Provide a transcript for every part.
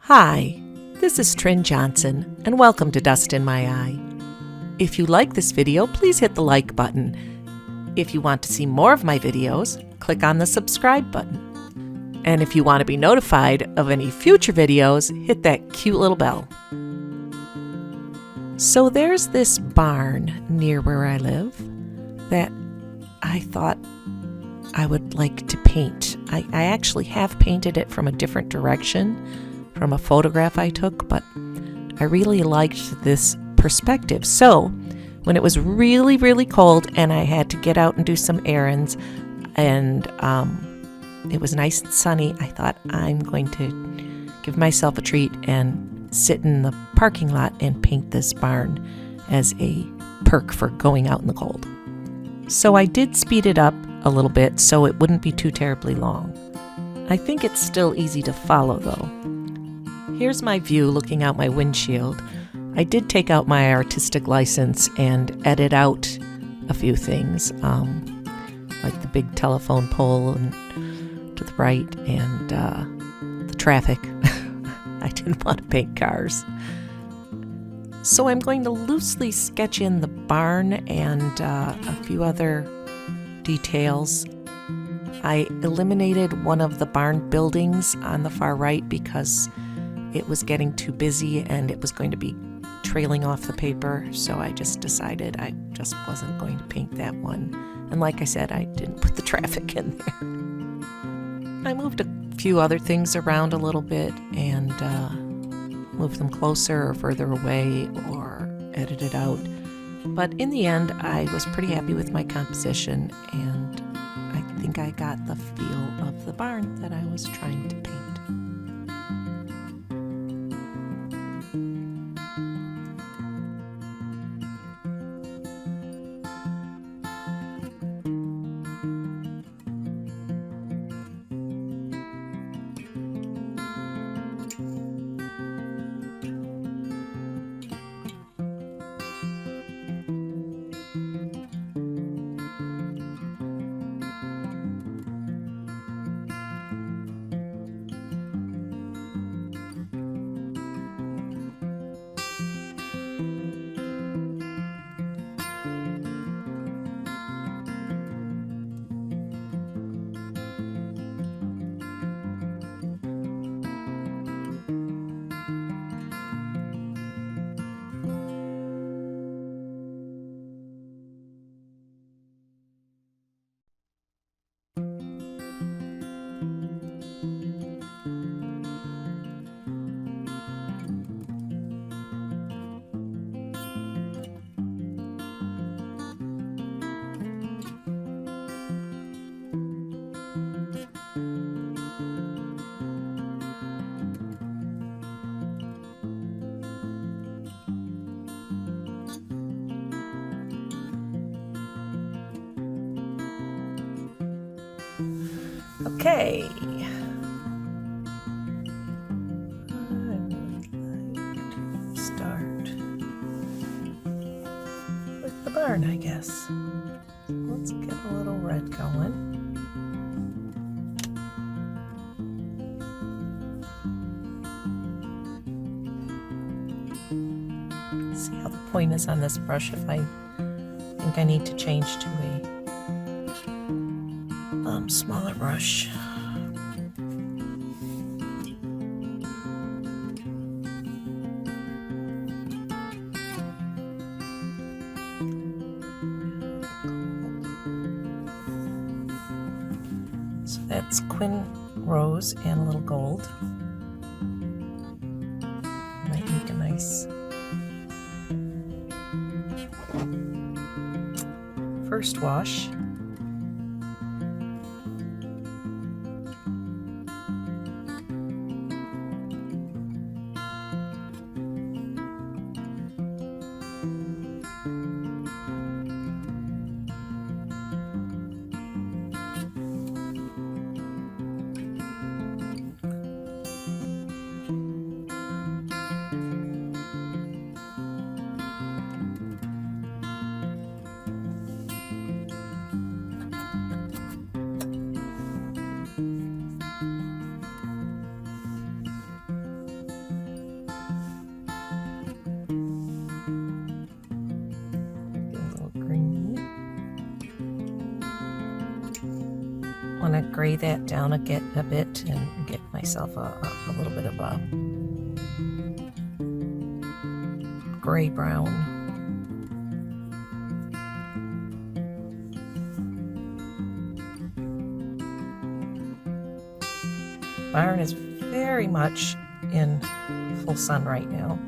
Hi, this is Trin Johnson, and welcome to Dust in My Eye. If you like this video, please hit the like button. If you want to see more of my videos, click on the subscribe button. And if you want to be notified of any future videos, hit that cute little bell. So there's this barn near where I live that I thought I would like to paint. I actually have painted it from a different direction, from a photograph I took, but I really liked this perspective. So when it was really, really cold and I had to get out and do some errands and it was nice and sunny, I thought I'm going to give myself a treat and sit in the parking lot and paint this barn as a perk for going out in the cold. So I did speed it up a little bit so it wouldn't be too terribly long. I think it's still easy to follow though. Here's my view looking out my windshield. I did take out my artistic license and edit out a few things, like the big telephone pole and to the right and the traffic. I didn't want to paint cars. So I'm going to loosely sketch in the barn and a few other details. I eliminated one of the barn buildings on the far right because it was getting too busy and it was going to be trailing off the paper, so I just decided I just wasn't going to paint that one. And like I said, I didn't put the traffic in there. I moved a few other things around a little bit and moved them closer or further away or edited out. But in the end, I was pretty happy with my composition, and I think I got the feel of the barn that I was trying to paint. Okay. I would like to start with the barn, I guess. Let's get a little red going. See how the point is on this brush if I think I need to change to a smaller brush. So that's Quin Rose and a little gold. Might make a nice first wash. want to gray that down a bit and get myself a little bit of a gray brown. Barn is very much in full sun right now.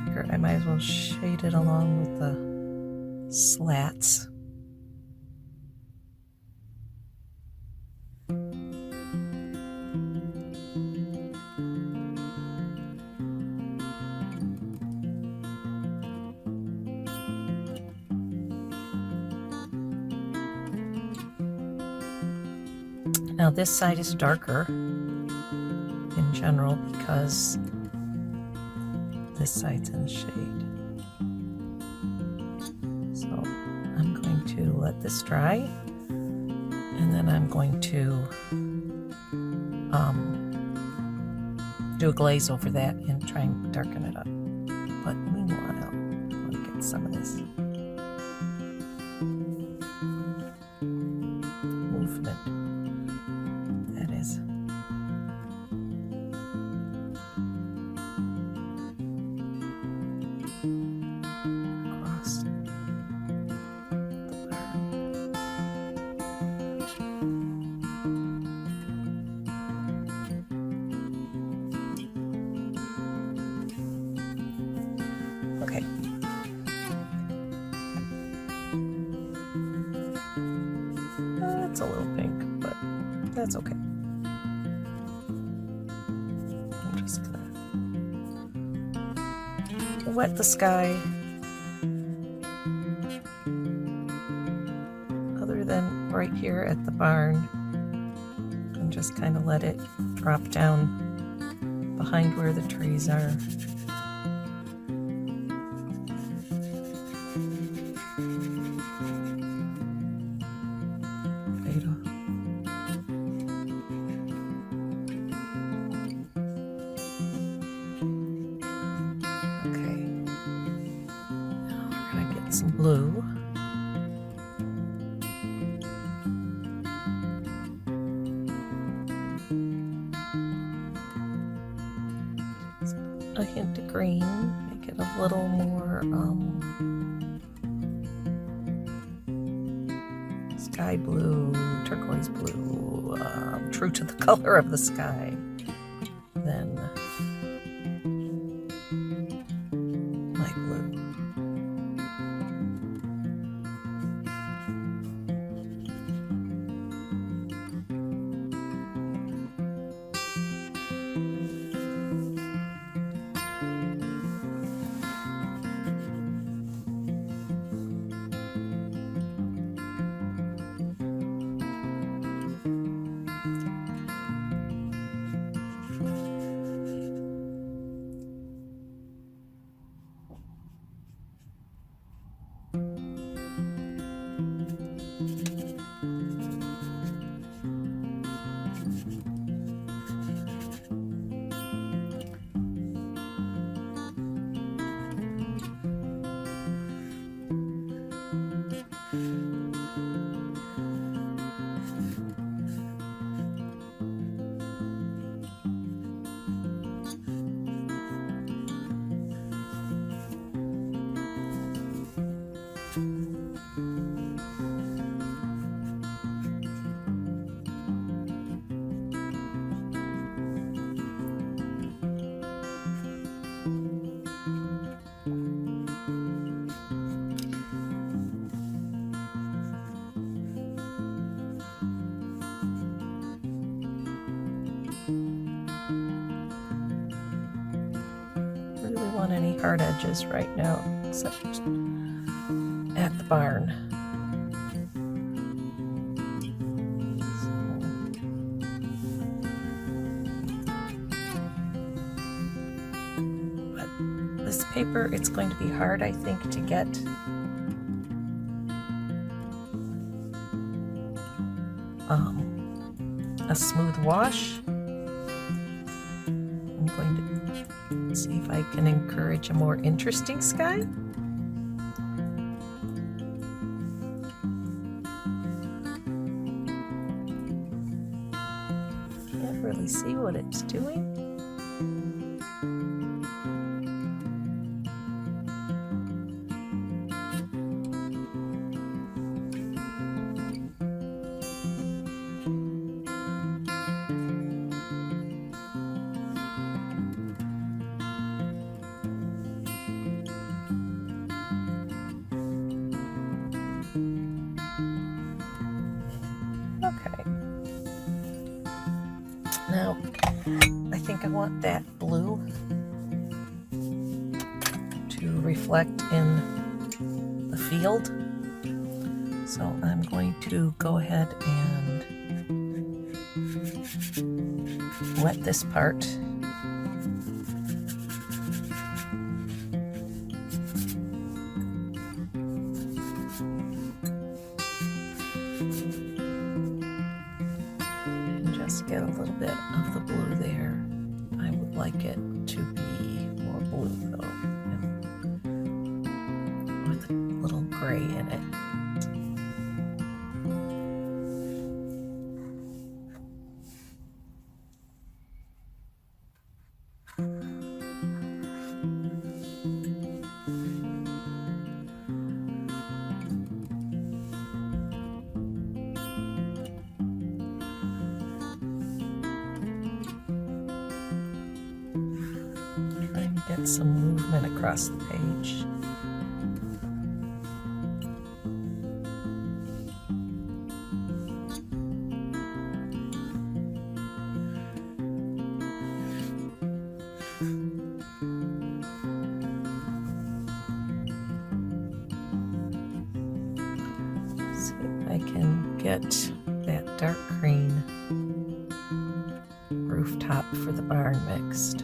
Figured I might as well shade it along with the slats. Now this side is darker in general because this side's in the shade. So I'm going to let this dry, and then I'm going to do a glaze over that and try and darken it up. But meanwhile, I want to get some of this movement. Across the barn. Okay. That's a little pink, but that's okay. I'm just gonna wet the sky. Other than right here at the barn, and just kind of let it drop down behind where the trees are. Fade off. Some blue. A hint of green, make it a little more sky blue, turquoise blue, true to the color of the sky. Then light blue. Want any hard edges right now, except at the barn. But this paper, it's going to be hard, I think, to get a smooth wash. I'm going to See if I can encourage a more interesting sky. Can't really see what it's doing. Okay. Now, I think I want that blue to reflect in the field. So I'm going to go ahead and wet this part. Just get a little bit of the blue there. I would like it to be more blue though, with a little gray in it. Get some movement across the page. See if I can get that dark green rooftop for the barn mixed.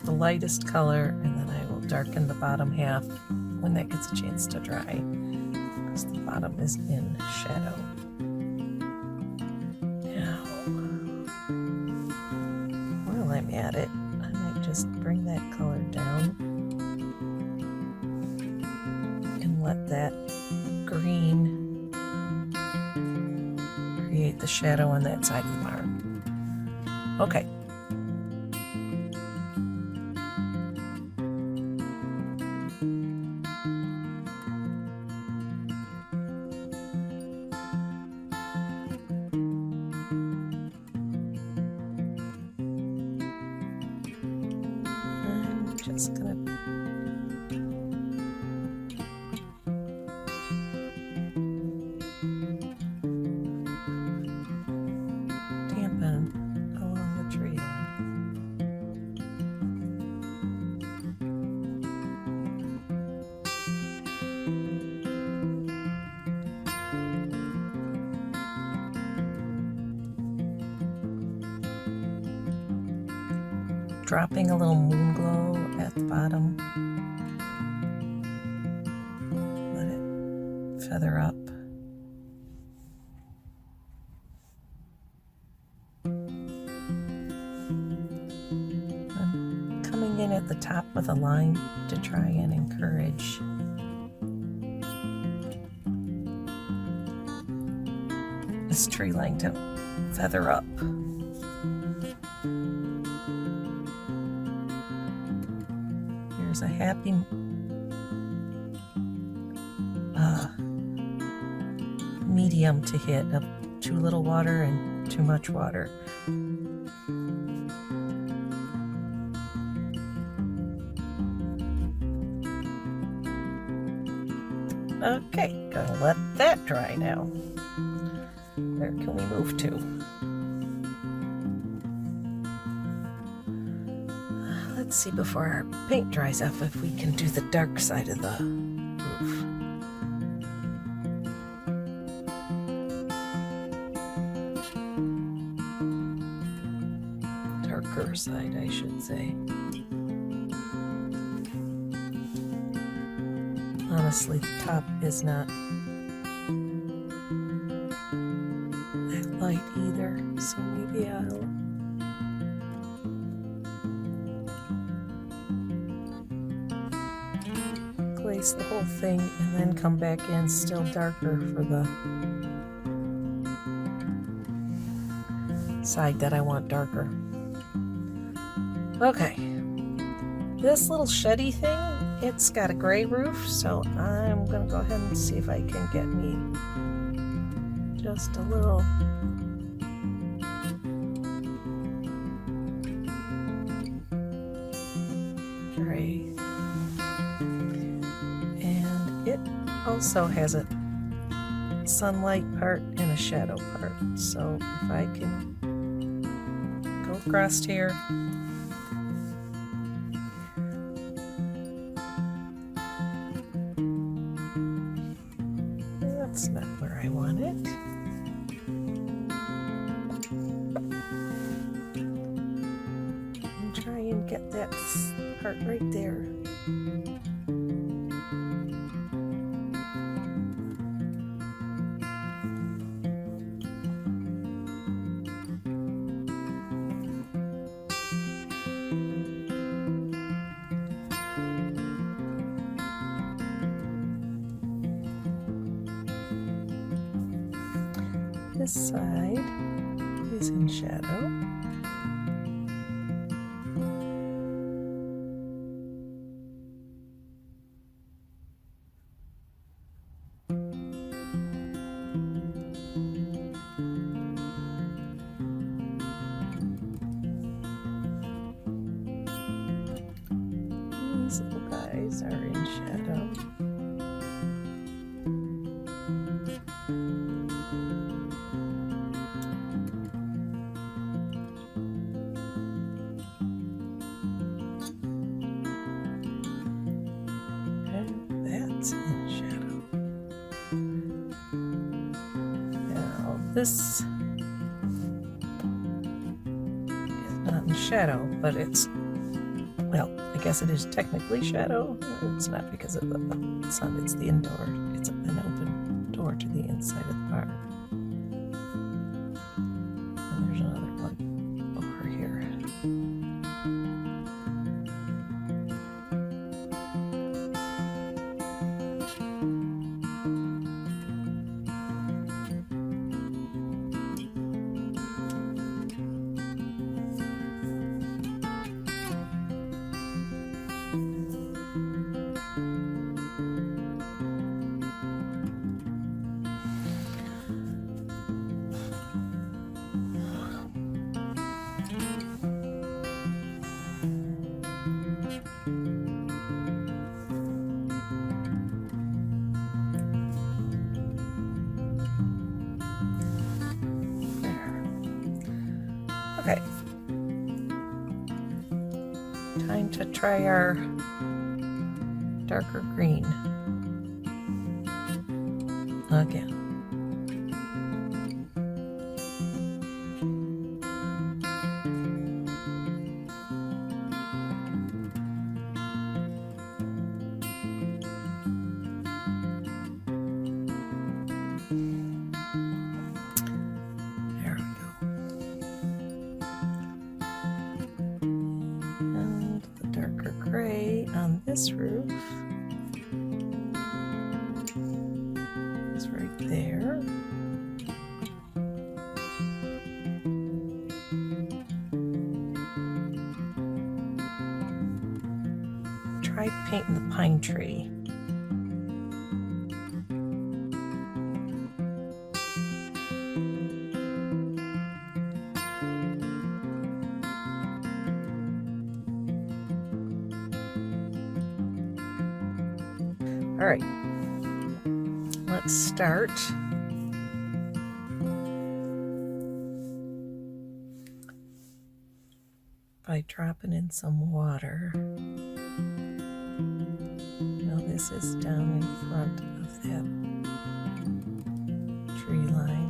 The lightest color, and then I will darken the bottom half when that gets a chance to dry, because the bottom is in shadow. Now, while I'm at it, I might just bring that color down and let that green create the shadow on that side of the barn. Okay. Just gonna dampen along the tree. Dropping a little moon glow at the bottom. Let it feather up. I'm coming in at the top with a line to try and encourage this tree line to feather up. Here's a happy medium to hit of too little water and too much water. Okay, gonna let that dry now. Where can we move to? Let's see before our paint dries up if we can do the dark side of the roof. Darker side, I should say. Honestly, the top is not that light either, so maybe I'll place the whole thing and then come back in still darker for the side that I want darker. Okay, this little sheddy thing, it's got a gray roof, so I'm gonna go ahead and see if I can get me just a little gray. And it also has a sunlight part and a shadow part, so if I can go across here. That's not where I want it. And try and get that part right there. This side is in shadow. These little guys are in shadow. That's in shadow. Now this is not in shadow, but it's, well, I guess it is technically shadow. It's not because of the sun, it's the indoor. It's an open door to the inside of the barn. And there's another one over here. Okay. Time to try our darker green again. There we go. And the darker gray on this roof is right there. Try painting the pine tree. All right. let's start by dropping in some water. Now this is down in front of that tree line.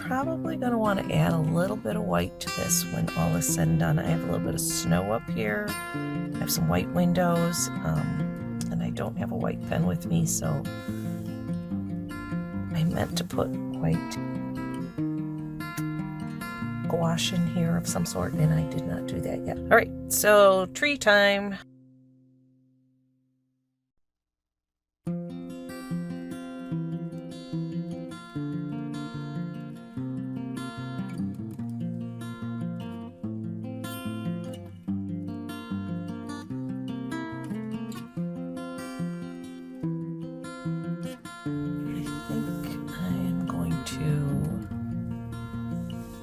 Probably going to want to add a little bit of white to this when all is said and done. I have a little bit of snow up here. I have some white windows, and I don't have a white pen with me, so I meant to put white gouache in here of some sort, and I did not do that yet. All right, so tree time.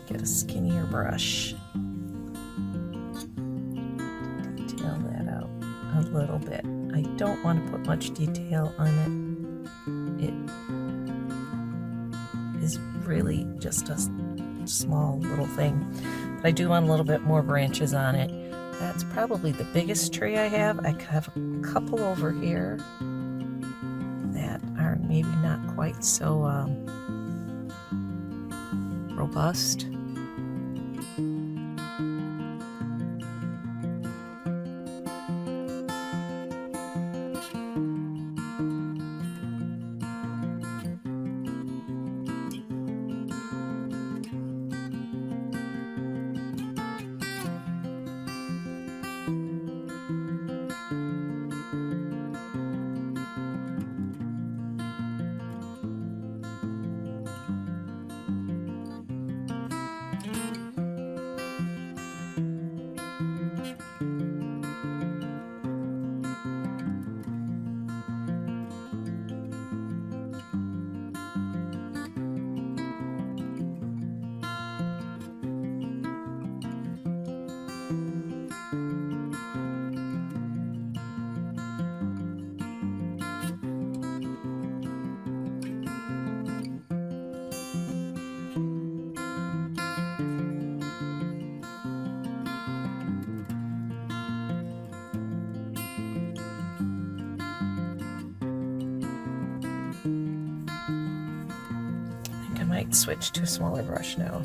Get a skinnier brush. Detail that out a little bit. I don't want to put much detail on it. It is really just a small little thing. But I do want a little bit more branches on it. That's probably the biggest tree I have. I have a couple over here that are maybe not quite so robust. might switch to a smaller brush now.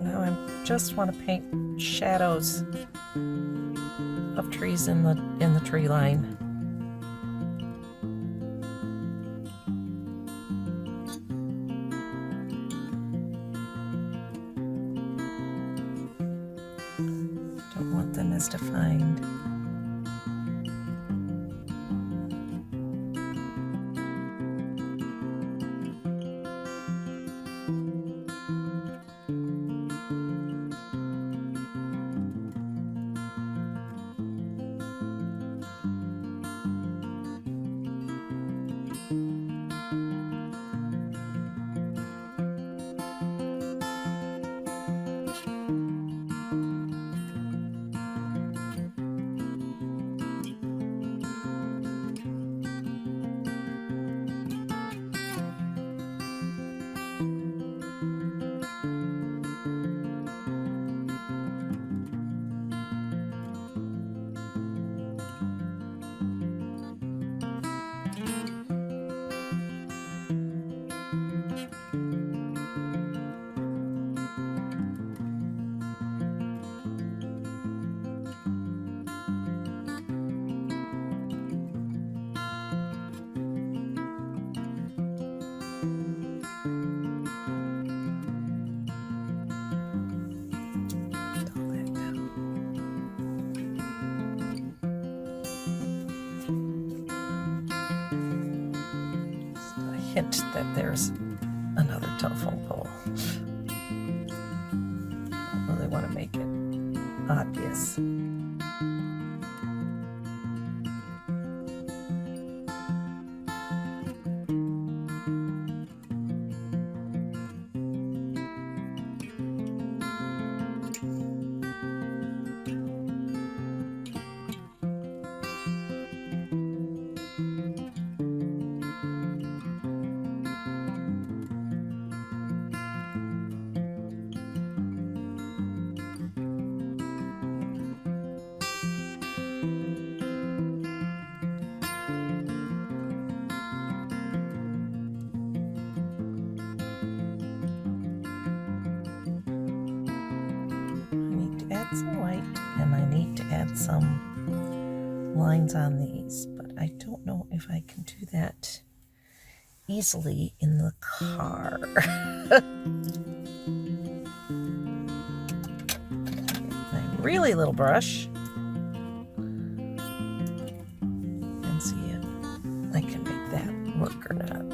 Now I just want to paint shadows of trees in the tree line. Don't want them as defined. Hint that there's another telephone pole. I really want to make it obvious. Some white, and I need to add some lines on these, but I don't know if I can do that easily in the car. My really little brush and see if I can make that work or not.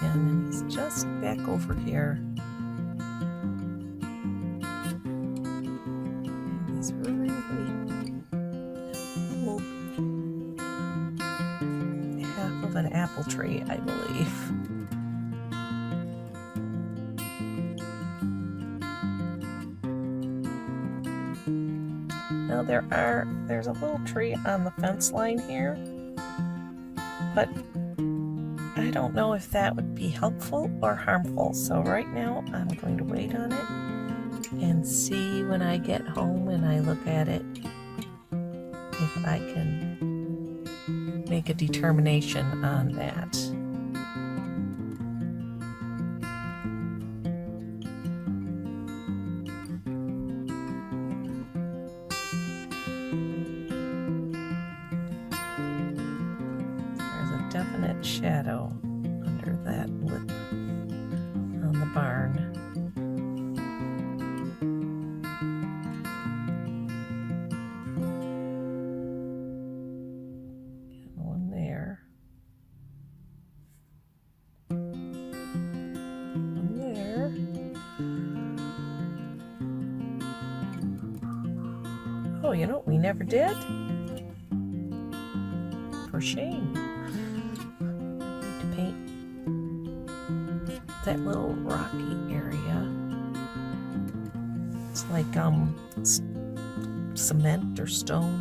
in, and he's just back over here. And he's really old. Half of an apple tree, I believe. Now there's a little tree on the fence line here, but I don't know if that would be helpful or harmful. So right now I'm going to wait on it and see when I get home and I look at it if I can make a determination on that. Definite shadow under that lip on the barn. And one there. One there. Oh, you know what we never did? For shame. Paint that little rocky area. It's like cement or stone.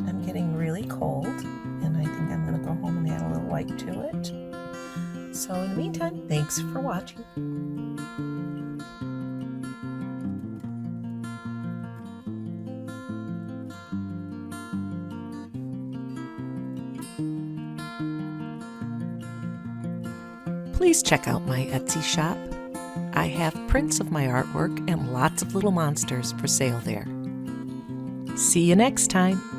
I'm getting really cold, and I think I'm going to go home and add a little white to it. So in the meantime, thanks for watching. Please check out my Etsy shop. I have prints of my artwork and lots of little monsters for sale there. See you next time.